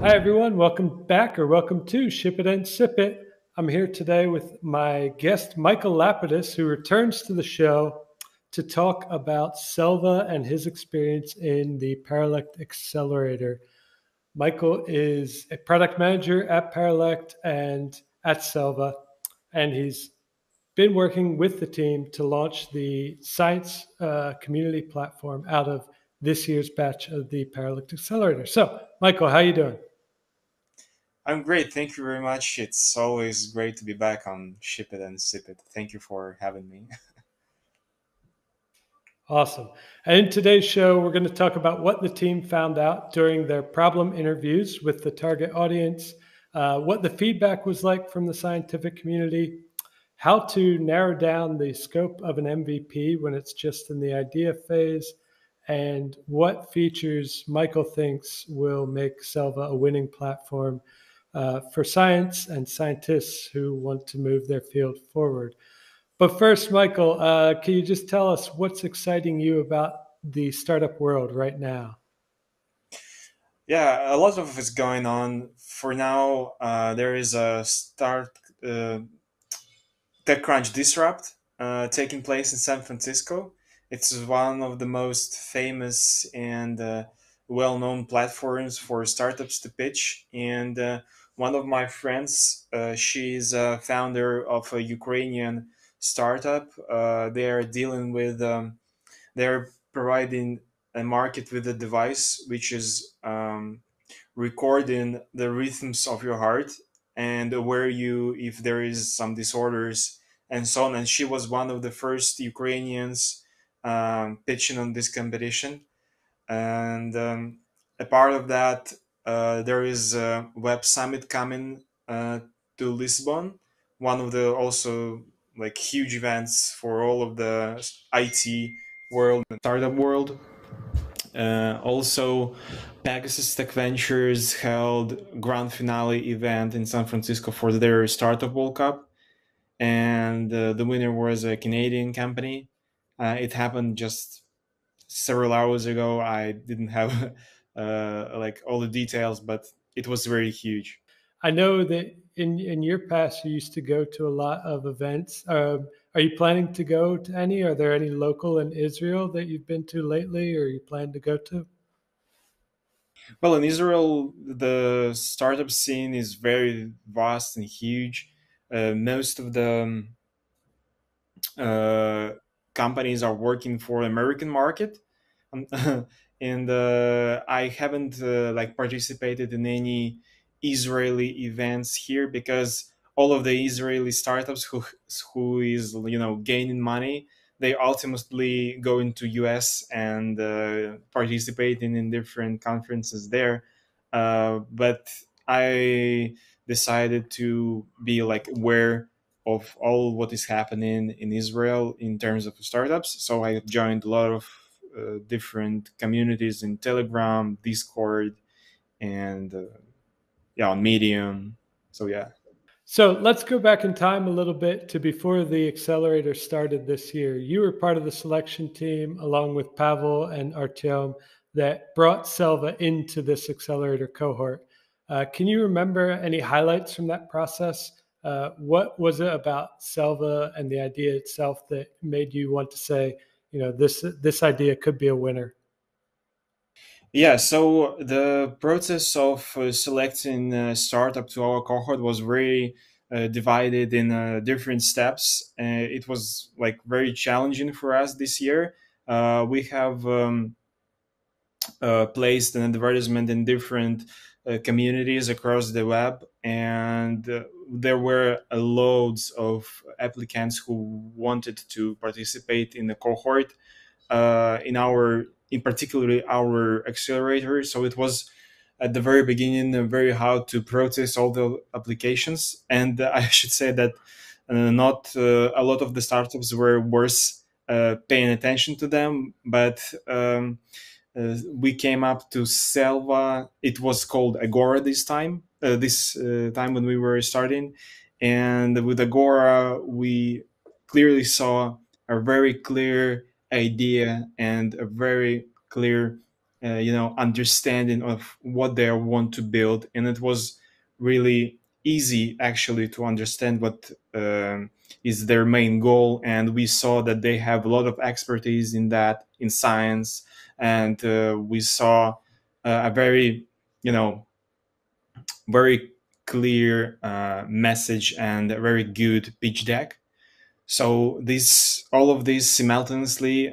Hi, everyone. Welcome back or welcome to Ship It and Sip It. I'm here today with my guest, Michael Lapidus, who returns to the show to talk about Selva and his experience in the Paralect Accelerator. Michael is a product manager at Paralect and at Selva, and he's been working with the team to launch the science community platform out of this year's batch of the Paralect Accelerator. So, Michael, how you doing? I'm great. Thank you very much. It's always great to be back on Ship It and Sip It. Thank you for having me. Awesome. And in today's show, we're going to talk about what the team found out during their problem interviews with the target audience, what the feedback was like from the scientific community, how to narrow down the scope of an MVP when it's just in the idea phase, and what features Michael thinks will make Selva a winning platform for science and scientists who want to move their field forward. But first, Michael, can you just tell us what's exciting you about the startup world right now? Yeah, a lot of is going on. For now, there is a start TechCrunch Disrupt taking place in San Francisco. It's one of the most famous and well-known platforms for startups to pitch. And one of my friends, she's a founder of a Ukrainian startup. They are dealing with, they're providing a market with a device which is recording the rhythms of your heart and where you if there is some disorders and so on. And she was one of the first Ukrainians pitching on this competition. And a part of that, there is a web summit coming to Lisbon, one of the also like huge events for all of the IT world and startup world. Also, Pegasus Tech Ventures held grand finale event in San Francisco for their Startup World Cup, and the winner was a Canadian company. It happened just several hours ago. I didn't have like all the details, but it was very huge. I know that in your past you used to go to a lot of events. Are you planning to go to any? Are there any local in Israel that you've been to lately, or you plan to go to? Well, in Israel, the startup scene is very vast and huge. Most of the uh, companies are working for American market, um, and I haven't like participated in any Israeli events here because all of the Israeli startups who is gaining money, they ultimately go into US and participate in different conferences there. But I decided to be like aware of all what is happening in Israel in terms of startups. So I joined a lot of different communities in Telegram, Discord, and yeah, on Medium. So yeah. So let's go back in time a little bit to before the accelerator started this year. You were part of the selection team along with Pavel and Artyom that brought Selva into this accelerator cohort. Can you remember any highlights from that process? What was it about Selva and the idea itself that made you want to say, this idea could be a winner? Yeah, so the process of selecting a startup to our cohort was very divided in different steps. It was like very challenging for us this year. We have placed an advertisement in different communities across the web, and there were loads of applicants who wanted to participate in the cohort in our in particularly our accelerator. So it was at the very beginning very hard to process all the applications, and I should say that not a lot of the startups were worth paying attention to them, but we came up to Selva. It was called Agora this time. This time when we were starting, and with Agora, we clearly saw a very clear idea and a very clear understanding of what they want to build, and it was really easy actually to understand what is their main goal. And we saw that they have a lot of expertise in that, in science. And we saw a very, you know very clear message and a very good pitch deck. So this, all of these simultaneously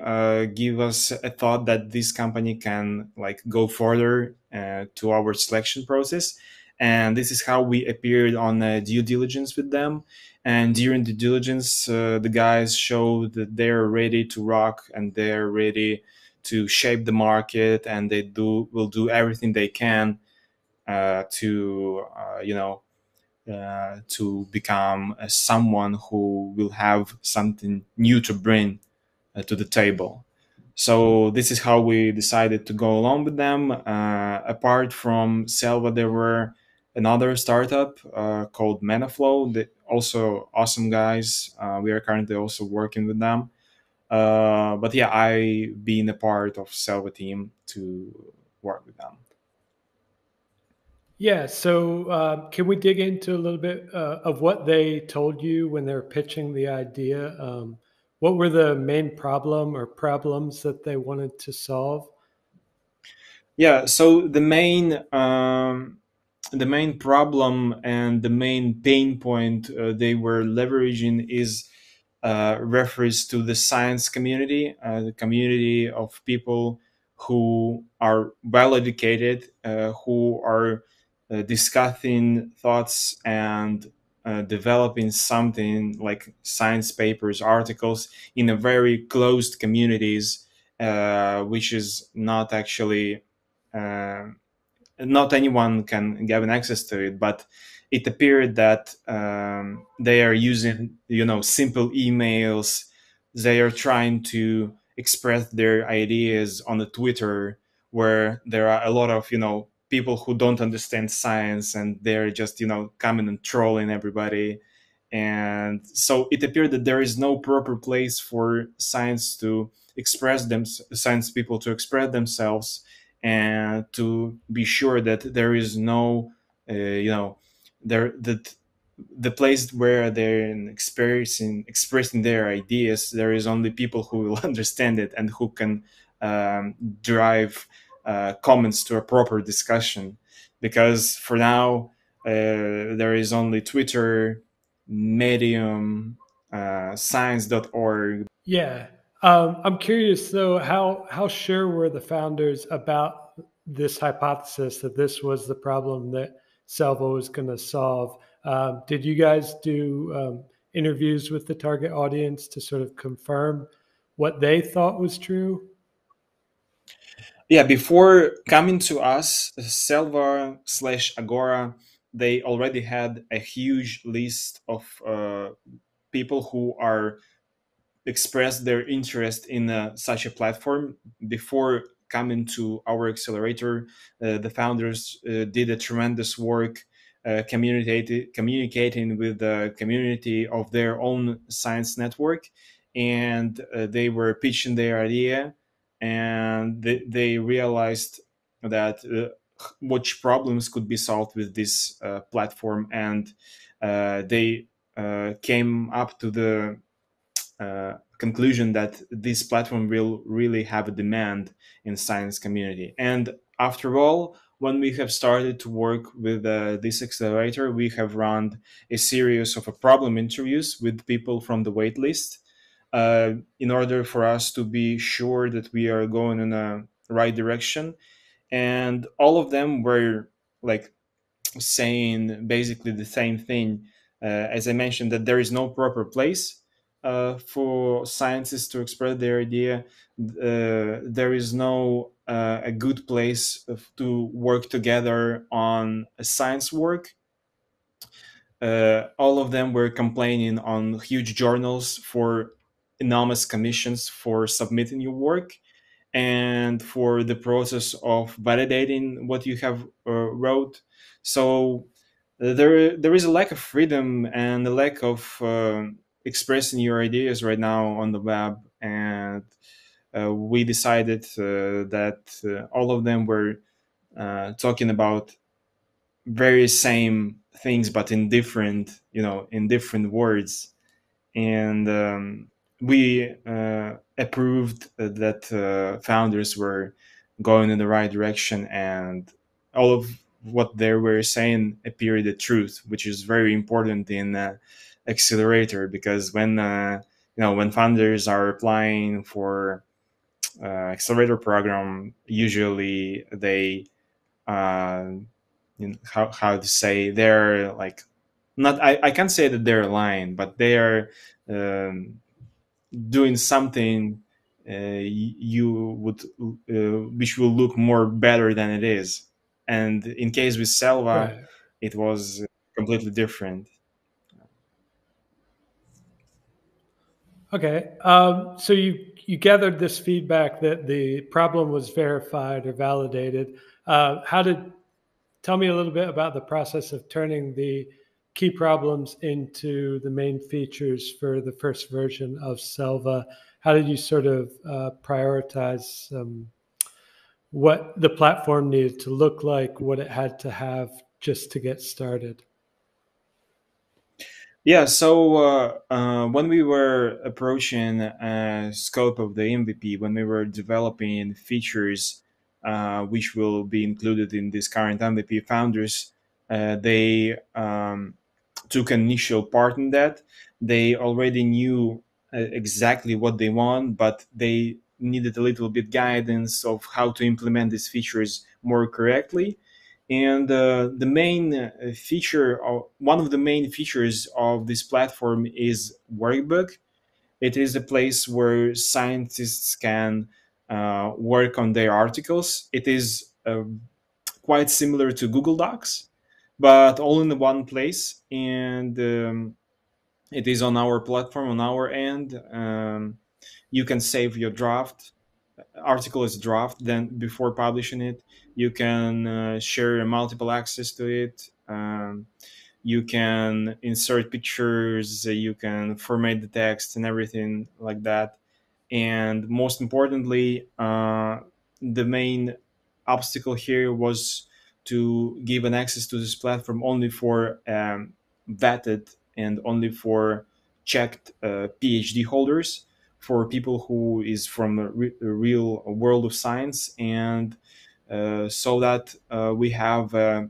give us a thought that this company can like go further to our selection process. And this is how we appeared on due diligence with them. And during the diligence, the guys showed that they're ready to rock and they're ready to shape the market, and they will do everything they can to become someone who will have something new to bring to the table. So this is how we decided to go along with them. Apart from Selva, there were another startup called Menaflow. That also awesome guys. We are currently also working with them. But yeah, I been a part of Selva team to work with them. Yeah, so can we dig into a little bit of what they told you when they're pitching the idea? What were the main problem or problems that they wanted to solve? Yeah, so the main problem and the main pain point they were leveraging is refers to the science community, the community of people who are well educated, who are discussing thoughts and developing something like science papers, articles in a very closed communities, which is not actually uh, not anyone can get an access to it. But it appeared that they are using, simple emails. They are trying to express their ideas on the Twitter, where there are a lot of people who don't understand science, and they're just coming and trolling everybody. And so it appeared that there is no proper place for science people to express themselves, and to be sure that there is no you know there that the place where they're expressing their ideas, there is only people who will understand it and who can drive comments to a proper discussion. Because for now, there is only Twitter, Medium, science.org. Yeah, I'm curious though, how sure were the founders about this hypothesis that this was the problem that Salvo was going to solve? Did you guys do interviews with the target audience to sort of confirm what they thought was true? Yeah, before coming to us, Selva slash Agora, they already had a huge list of people who are expressed their interest in such a platform. Before coming to our accelerator, the founders did a tremendous work communicating with the community of their own science network. And they were pitching their idea, and they realized that which problems could be solved with this platform. And they came up to the conclusion that this platform will really have a demand in science community. And after all, when we have started to work with this accelerator, we have run a series of problem interviews with people from the waitlist, in order for us to be sure that we are going in a right direction. And all of them were like saying basically the same thing. As I mentioned, that there is no proper place for scientists to express their idea. There is no a good place to work together on a science work. All of them were complaining on huge journals for enormous commissions for submitting your work, and for the process of validating what you have wrote. So there is a lack of freedom and a lack of expressing your ideas right now on the web. And we decided that all of them were talking about very same things, but in different, in different words. And we approved that founders were going in the right direction, and all of what they were saying appeared the truth, which is very important in accelerator, because when founders are applying for accelerator program, usually they uh, how to say, they're like, not, I can't say that they're lying, but they are um, doing something you would which will look more better than it is. And in case with Selva, Right. it was completely different. Okay. So you gathered this feedback that the problem was verified or validated. How did Tell me a little bit about the process of turning the key problems into the main features for the first version of Selva. How did you sort of prioritize what the platform needed to look like, what it had to have just to get started? Yeah, so when we were approaching scope of the MVP, when we were developing features which will be included in this current MVP, founders they took an initial part in that. They already knew exactly what they want, but they needed a little bit guidance of how to implement these features more correctly. And the main feature, one of the main features of this platform is Workbook. It is a place where scientists can work on their articles. It is quite similar to Google Docs, but all in one place. And it is on our platform, on our end. You can save your draft article as draft, then before publishing it you can share multiple access to it. You can insert pictures, you can format the text and everything like that. And most importantly, the main obstacle here was to give an access to this platform only for vetted and only for checked PhD holders, for people who is from a real world of science. And so that we have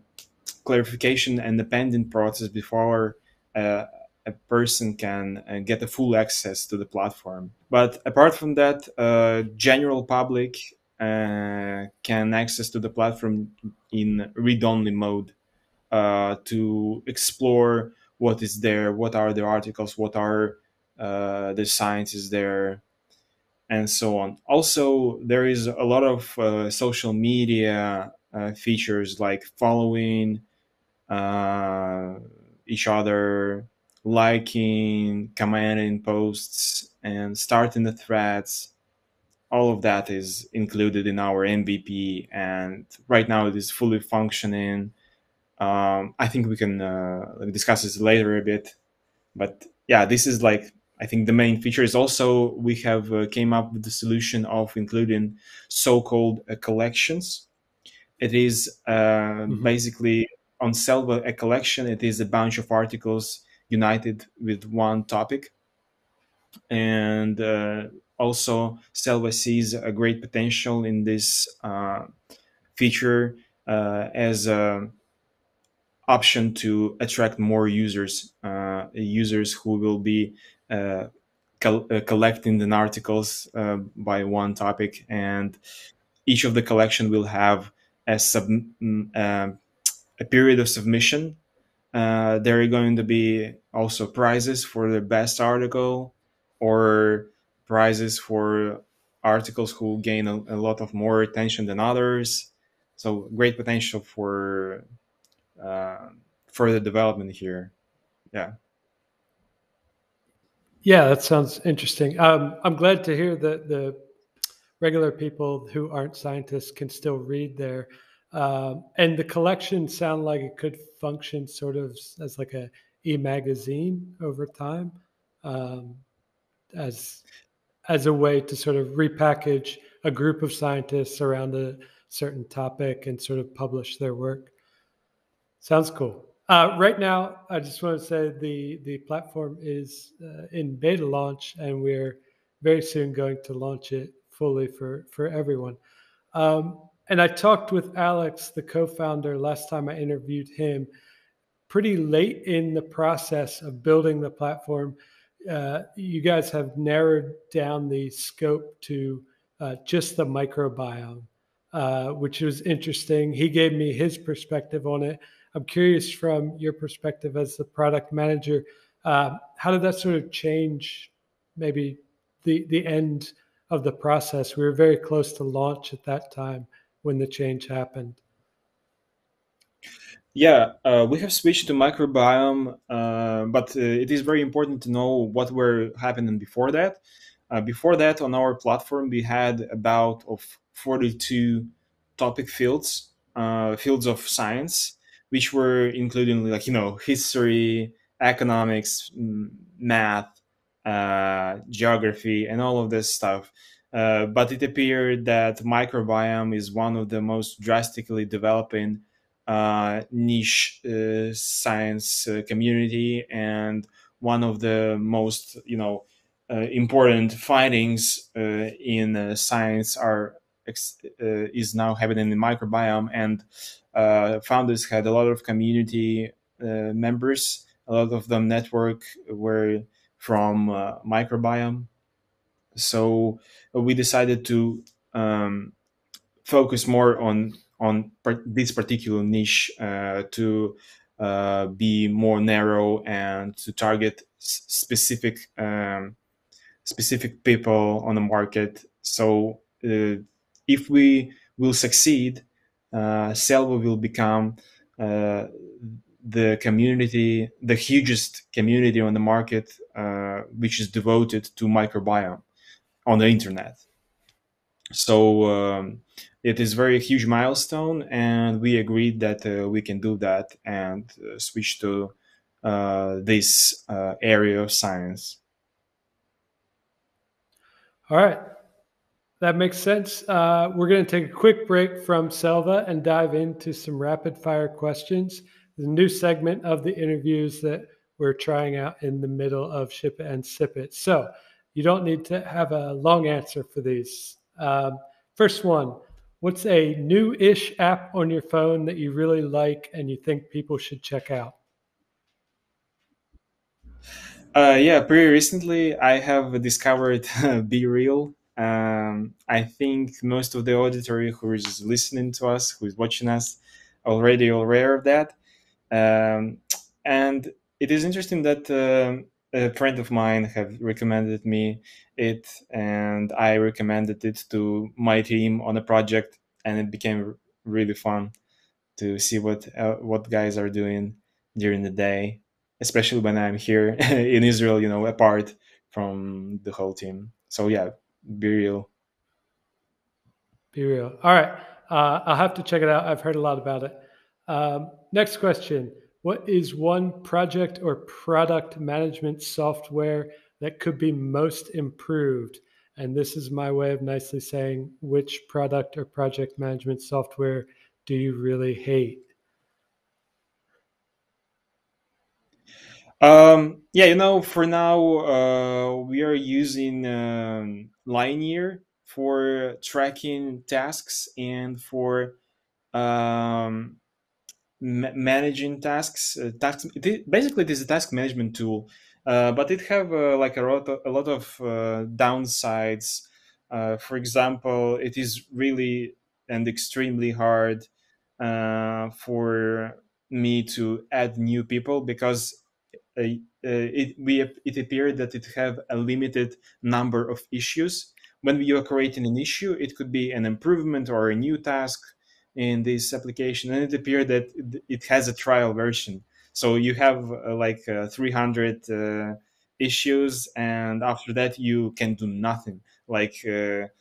clarification and dependent process before a person can get a full access to the platform. But apart from that, general public can access to the platform in read-only mode to explore what is there, what are the articles, what are the sciences there, and so on. Also, there is a lot of social media features like following uh, each other, liking, commenting posts, and starting the threads. All of that is included in our MVP, and right now it is fully functioning. I think we can discuss this later a bit, but yeah, this is like, I think the main feature is also we have came up with the solution of including so-called collections. It is Mm-hmm. basically on Selva a collection. It is a bunch of articles united with one topic. And also Selva sees a great potential in this feature as a option to attract more users, users who will be uh, collecting the articles by one topic. And each of the collection will have a a period of submission. There are going to be also prizes for the best article, or prizes for articles who gain a lot of more attention than others. So great potential for uh, further development here. Yeah. Yeah, that sounds interesting. I'm glad to hear that the regular people who aren't scientists can still read there. And the collection sound like it could function sort of as like a e-magazine over time, um, as as a way to sort of repackage a group of scientists around a certain topic and sort of publish their work. Sounds cool. Right now, I just want to say the platform is in beta launch, and we're very soon going to launch it fully for everyone. And I talked with Alex, the co-founder, last time I interviewed him, pretty late in the process of building the platform. You guys have narrowed down the scope to just the microbiome, which was interesting. He gave me his perspective on it. I'm curious from your perspective as the product manager, how did that sort of change maybe the end of the process? We were very close to launch at that time when the change happened. Yeah, we have switched to microbiome, but it is very important to know what were happening before that. Before that, on our platform, we had about of 42 topic fields, fields of science, which were including like history, economics, math, geography, and all of this stuff. But it appeared that microbiome is one of the most drastically developing niche science community, and one of the most important findings in science is now happening in microbiome, and founders had a lot of community members. A lot of them network were from microbiome, so we decided to focus more on this particular niche to be more narrow and to target specific people on the market. So if we will succeed, Selva will become the community, the hugest community on the market, which is devoted to microbiome on the internet. So it is very huge milestone, and we agreed that we can do that and switch to this area of science. All right. That makes sense. We're going to take a quick break from Selva and dive into some rapid fire questions. The new segment of the interviews that we're trying out in the middle of Ship It and Sip It. So you don't need to have a long answer for these. First one, what's a new-ish app on your phone that you really like and you think people should check out? Yeah, pretty recently I have discovered BeReal. I think most of the auditory who is listening to us, who is watching us, already aware of that. And it is interesting that a friend of mine have recommended me it, and I recommended it to my team on a project, and it became really fun to see what guys are doing during the day, especially when I'm here in Israel, apart from the whole team. So yeah, be real. BeReal. All right. I'll have to check it out. I've heard a lot about it. Next question. What is one project or product management software that could be most improved? And this is my way of nicely saying which product or project management software do you really hate? Yeah, for now, we are using Linear for tracking tasks and for um, managing tasks. Basically, it is a task management tool, but it have like a lot of downsides. For example, it is really and extremely hard for me to add new people because it appeared that it have a limited number of issues. When you are creating an issue, it could be an improvement or a new task in this application, and it appeared that it has a trial version. So you have like 300 issues, and after that you can do nothing. Like there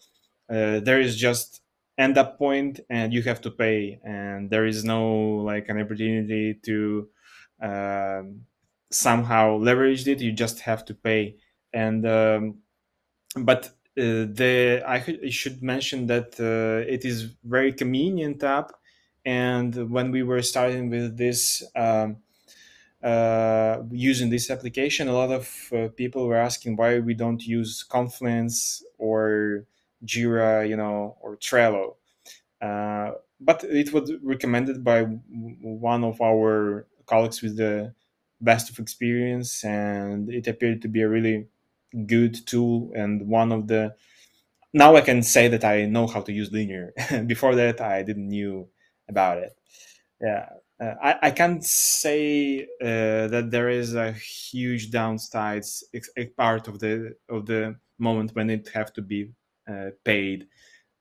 is just end up point, and you have to pay, and there is no like an opportunity to um, somehow leverage it. You just have to pay, and but I should mention that it is very convenient app, and when we were starting with this using this application, a lot of people were asking why we don't use Confluence or Jira, or Trello. But it was recommended by one of our colleagues with the best of experience, and it appeared to be a really good tool and one of the. Now I can say that I know how to use Linear. Before that, I didn't knew about it. Yeah, I can't say that there is a huge downsides a part of the moment when it have to be paid,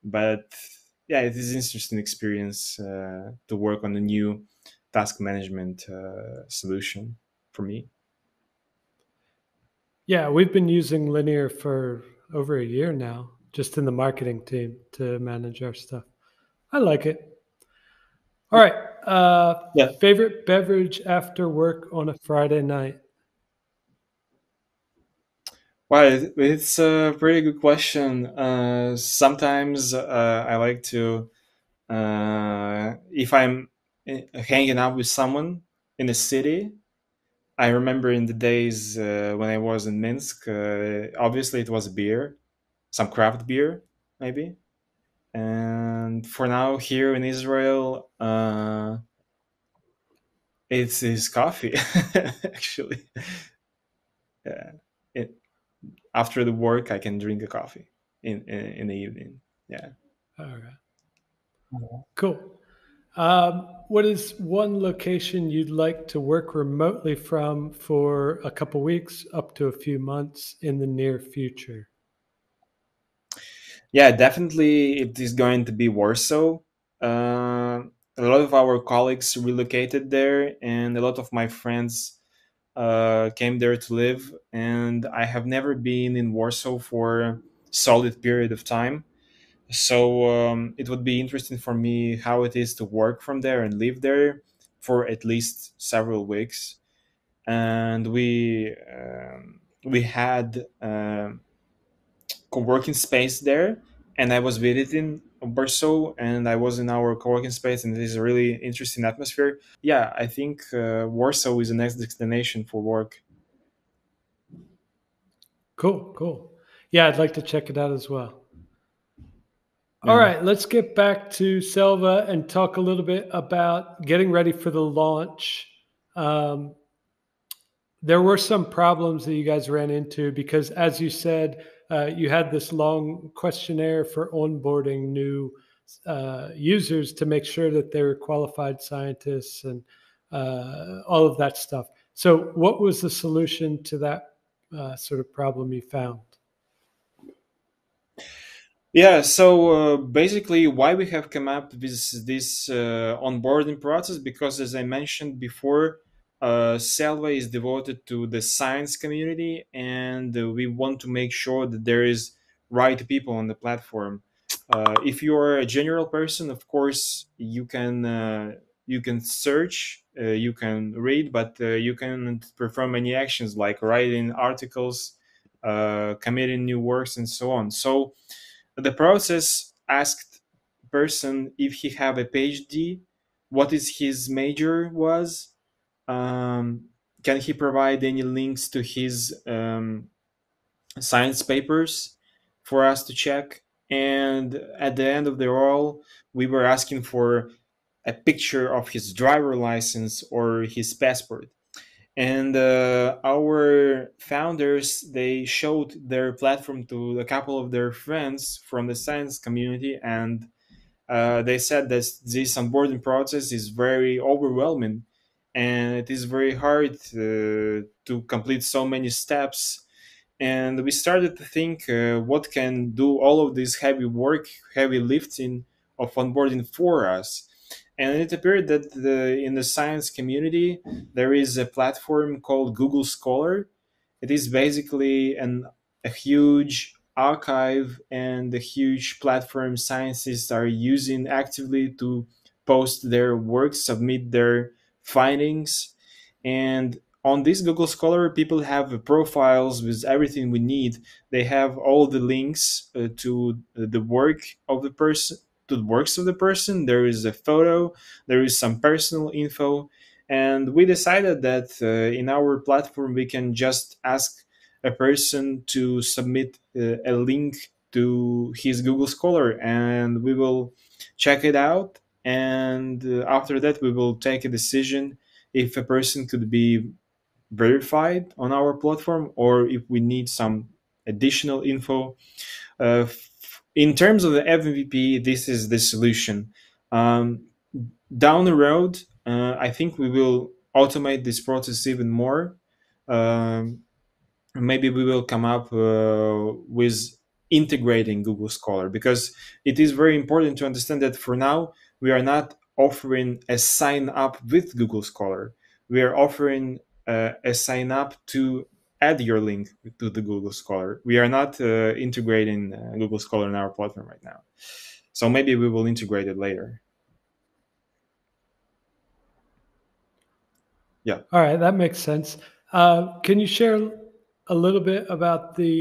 but yeah, it is an interesting experience to work on a new task management solution for me. Yeah, we've been using Linear for over a year now, just in the marketing team to manage our stuff. I like it. All right. Yeah, Favorite beverage after work on a Friday night? well, it's a pretty good question. Sometimes I like to, if I'm hanging out with someone in the city. I remember in the days when I was in Minsk, obviously it was beer, some craft beer, maybe. And for now, here in Israel, it's coffee, actually. Yeah. It, After the work, I can drink a coffee in the evening. Yeah. All right. Cool. What is one location you'd like to work remotely from for a couple weeks up to a few months in the near future? Yeah, definitely it is going to be Warsaw. A lot of our colleagues relocated there, and a lot of my friends came there to live. And I have never been in Warsaw for a solid period of time. So it would be interesting for me how it is to work from there and live there for at least several weeks. And we had co-working space there, and I was visiting Warsaw, and I was in our co-working space, and it is a really interesting atmosphere. Yeah, I think Warsaw is the next destination for work. Cool, cool. Yeah, I'd like to check it out as well. All Yeah. right, let's get back to Selva and talk a little bit about getting ready for the launch. Um, there were some problems that you guys ran into because, as you said, you had this long questionnaire for onboarding new users to make sure that they were qualified scientists and all of that stuff. So, what was the solution to that sort of problem you found? Yeah, so basically, why we have come up with this onboarding process? Because, as I mentioned before, Selva is devoted to the science community, and we want to make sure that there is right people on the platform. If you are a general person, of course, you can search, you can read, but you can perform any actions like writing articles, committing new works, and so on. So the process asked person if he have a PhD, what is his major was, um, can he provide any links to his science papers for us to check, and at the end of the all, we were asking for a picture of his driver license or his passport. And our founders, they showed their platform to a couple of their friends from the science community, and they said that this onboarding process is very overwhelming, and it is very hard to complete so many steps. And we started to think what can do all of this heavy work, heavy lifting of onboarding for us. And it appeared that in the science community there is a platform called Google Scholar. It is basically a huge archive and a huge platform scientists are using actively to post their work, submit their findings. And on this Google Scholar, people have profiles with everything we need. They have all the links to the work of the person, to the works of the person. There is a photo, there is some personal info, and we decided that in our platform we can just ask a person to submit a link to his Google Scholar, and we will check it out. And after that, we will take a decision if a person could be verified on our platform or if we need some additional info. In terms of the MVP, this is the solution. Um, Down the road, I think we will automate this process even more. Um, Maybe we will come up with integrating Google Scholar, because it is very important to understand that for now we are not offering a sign up with Google Scholar. We are offering a sign up to add your link to the Google Scholar. We are not integrating Google Scholar in our platform right now. So maybe we will integrate it later. Yeah. All right, that makes sense. Can you share a little bit about the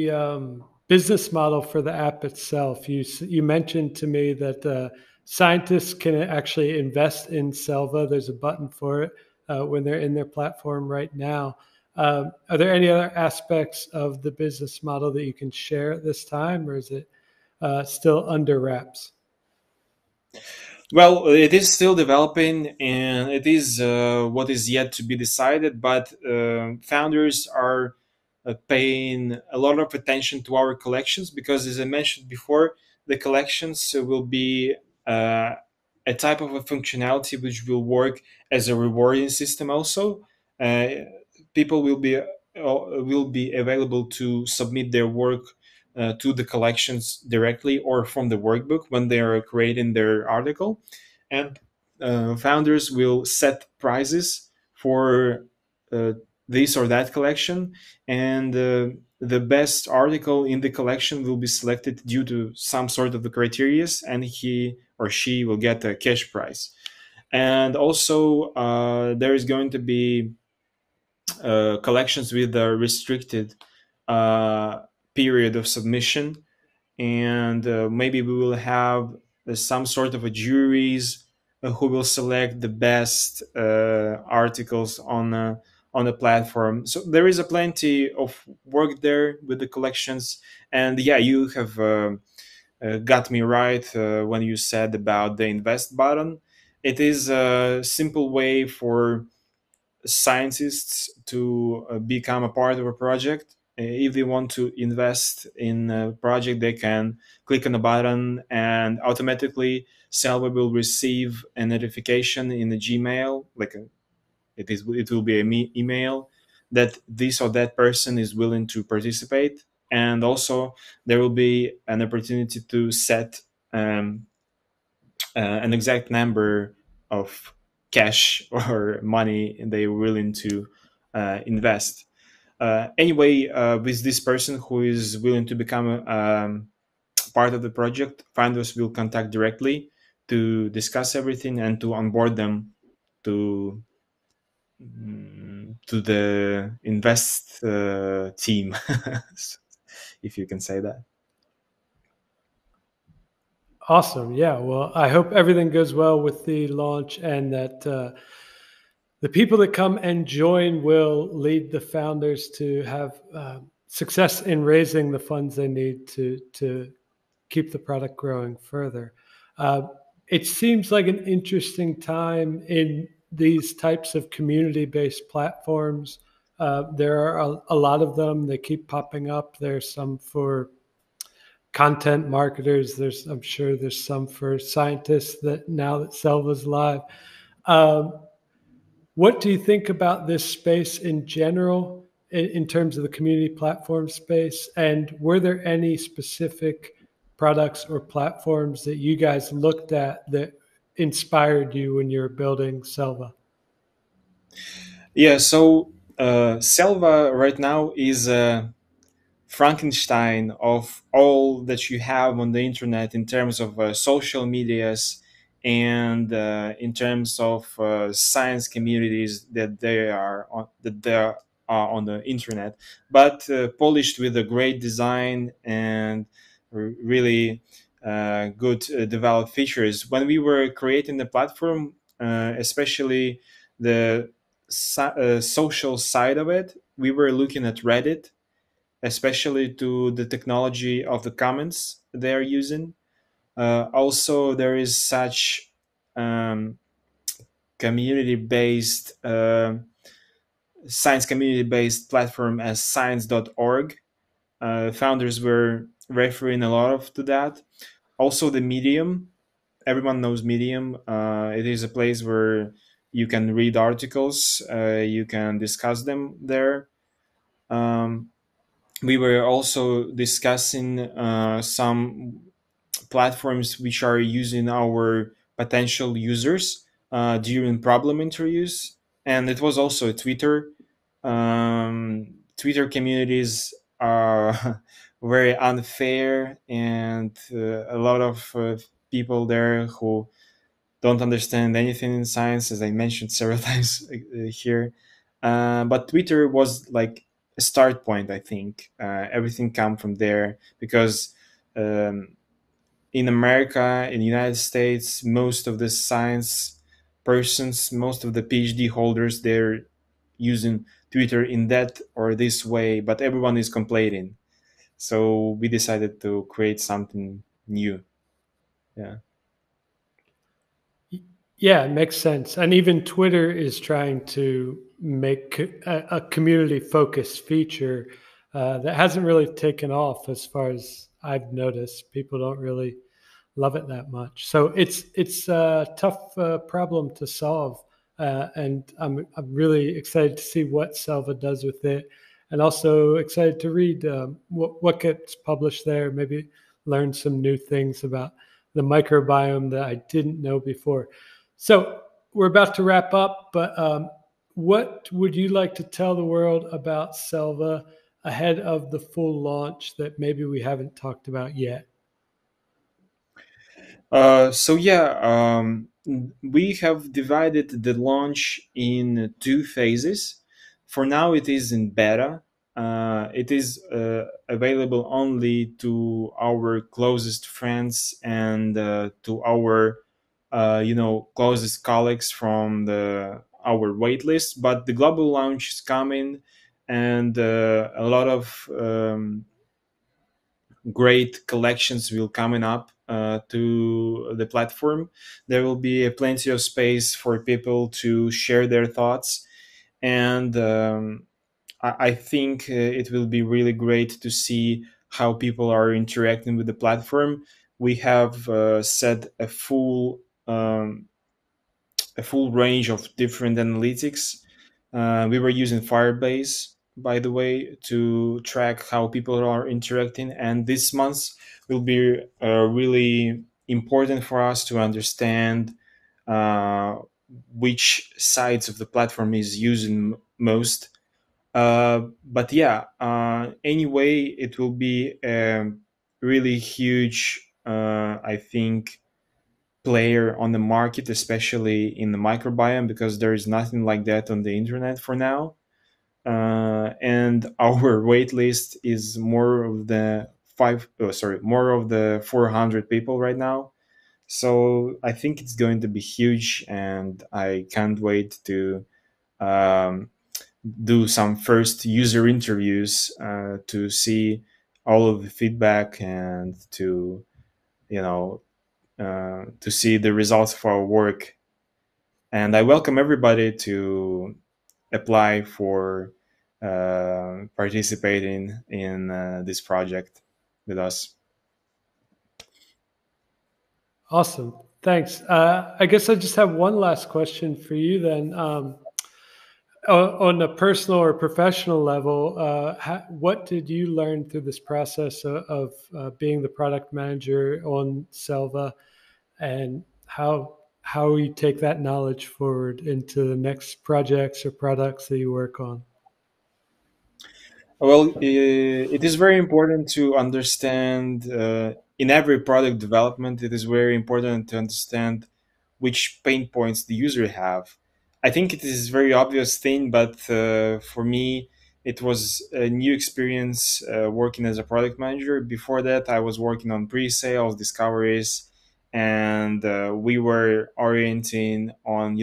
business model for the app itself? You mentioned to me that scientists can actually invest in Selva. There's a button for it when they're in their platform right now. Are there any other aspects of the business model that you can share at this time, or is it still under wraps? Well, it is still developing, and it is what is yet to be decided. But founders are paying a lot of attention to our collections because, as I mentioned before, the collections will be uh, a type of a functionality which will work as a rewarding system. Also, uh, people will be available to submit their work to the collections directly or from the workbook when they are creating their article, and founders will set prizes for uh, this or that collection, and the best article in the collection will be selected due to some sort of the criteria, and he or she will get a cash prize. And also there is going to be collections with a restricted uh, period of submission, and maybe we will have some sort of a juries who will select the best articles on the platform. So there is a plenty of work there with the collections, and yeah, you have got me right when you said about the invest button. It is a simple way for scientists to become a part of a project. If they want to invest in a project, they can click on the button, and automatically Selva will receive a notification in the Gmail, it will be an email that this or that person is willing to participate, and also there will be an opportunity to set an exact number of cash or money they're willing to invest. Anyway, with this person who is willing to become part of the project, founders will contact directly to discuss everything and to onboard them to to the invest team, if you can say that. Awesome. Yeah. Well, I hope everything goes well with the launch and that the people that come and join will lead the founders to have success in raising the funds they need to keep the product growing further. Uh, it seems like an interesting time in these types of community-based platforms. There are a lot of them. They keep popping up. There's some for content marketers. I'm sure there's some for scientists that now that Selva's live. Um, what do you think about this space in general in terms of the community platform space? And were there any specific products or platforms that you guys looked at that inspired you when you were building Selva? Yeah, so Selva right now is a Frankenstein of all that you have on the internet in terms of social medias and in terms of science communities that they are on the internet, but polished with a great design and really good developed features. When we were creating the platform, especially the social side of it, we were looking at Reddit, especially to the technology of the comments they are using. Also, there is such um, community-based science community-based platform as science.org. Founders were referring a lot of to that. Also, the Medium. Everyone knows Medium. It is a place where you can read articles, you can discuss them there. Um, we were also discussing some platforms which are using our potential users during problem interviews, and it was also Twitter. Twitter communities are very unfair, and a lot of people there who don't understand anything in science, as I mentioned several times here. But Twitter was like a start point, I think. Everything come from there because um, in America, in the United States, most of the science persons, most of the PhD holders, they're using Twitter in that or this way, but everyone is complaining. So we decided to create something new. Yeah. Yeah, it makes sense. And even Twitter is trying to make a community focused feature that hasn't really taken off as far as I've noticed. People don't really love it that much. So it's a tough problem to solve, and I'm really excited to see what Selva does with it, and also excited to read what gets published there. Maybe learn some new things about the microbiome that I didn't know before. So we're about to wrap up, but what would you like to tell the world about Selva ahead of the full launch that maybe we haven't talked about yet? So yeah, we have divided the launch in two phases. For now, it is in beta. It is available only to our closest friends and to our, closest colleagues from the our waitlist. But the global launch is coming, and a lot of great collections will coming up to the platform. There will be plenty of space for people to share their thoughts, and I think it will be really great to see how people are interacting with the platform. We have set a full range of different analytics. We were using Firebase, by the way, to track how people are interacting. And this month will be really important for us to understand uh, which sides of the platform is using most. But yeah, anyway, it will be a really huge, I think, player on the market, especially in the microbiome, because there is nothing like that on the internet for now. And our wait list is more of the more of the 400 people right now. So I think it's going to be huge, and I can't wait to um, do some first user interviews to see all of the feedback and you know to see the results of our work. And I welcome everybody to apply for participating in this project with us. Awesome. Thanks. I guess I just have one last question for you then. On a personal or professional level, what did you learn through this process of being the product manager on Selva, and how you take that knowledge forward into the next projects or products that you work on? Well, it is very important to understand in every product development. It is very important to understand which pain points the user have. I think it is a very obvious thing, but for me, it was a new experience working as a product manager. Before that, I was working on pre-sales, discoveries, and we were orienting on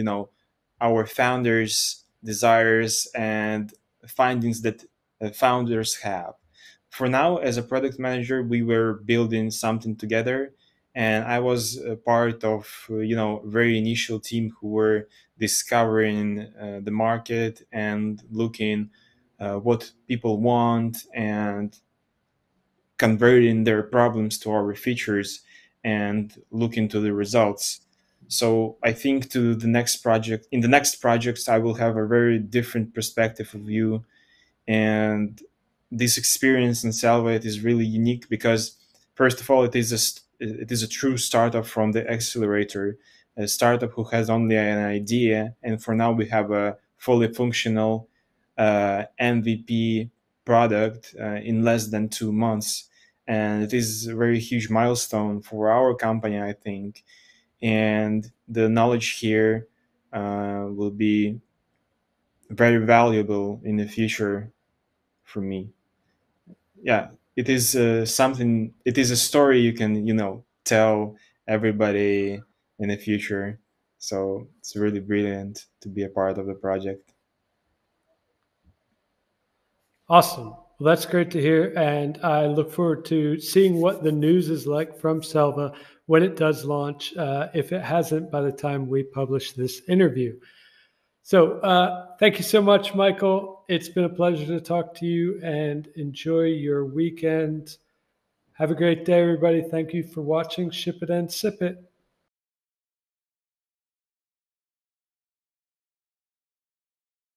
our founders' desires and findings that founders have. For now, as a product manager, we were building something together, and I was a part of very initial team who were discovering the market and looking what people want and converting their problems to our features and looking to the results. So I think to the next project, in the next projects, I will have a very different perspective of view. And this experience in Selva, it is really unique because first of all, it is a true startup from the accelerator, a startup who has only an idea, and for now we have a fully functional MVP product in less than 2 months, and it is a very huge milestone for our company, I think. And the knowledge here will be very valuable in the future for me. Yeah, it is something. It is a story you can tell everybody in the future. So it's really brilliant to be a part of the project. Awesome. Well, that's great to hear. And I look forward to seeing what the news is like from Selva when it does launch, if it hasn't by the time we publish this interview. So thank you so much, Michael. It's been a pleasure to talk to you, and enjoy your weekend. Have a great day, everybody. Thank you for watching Ship It and Sip It.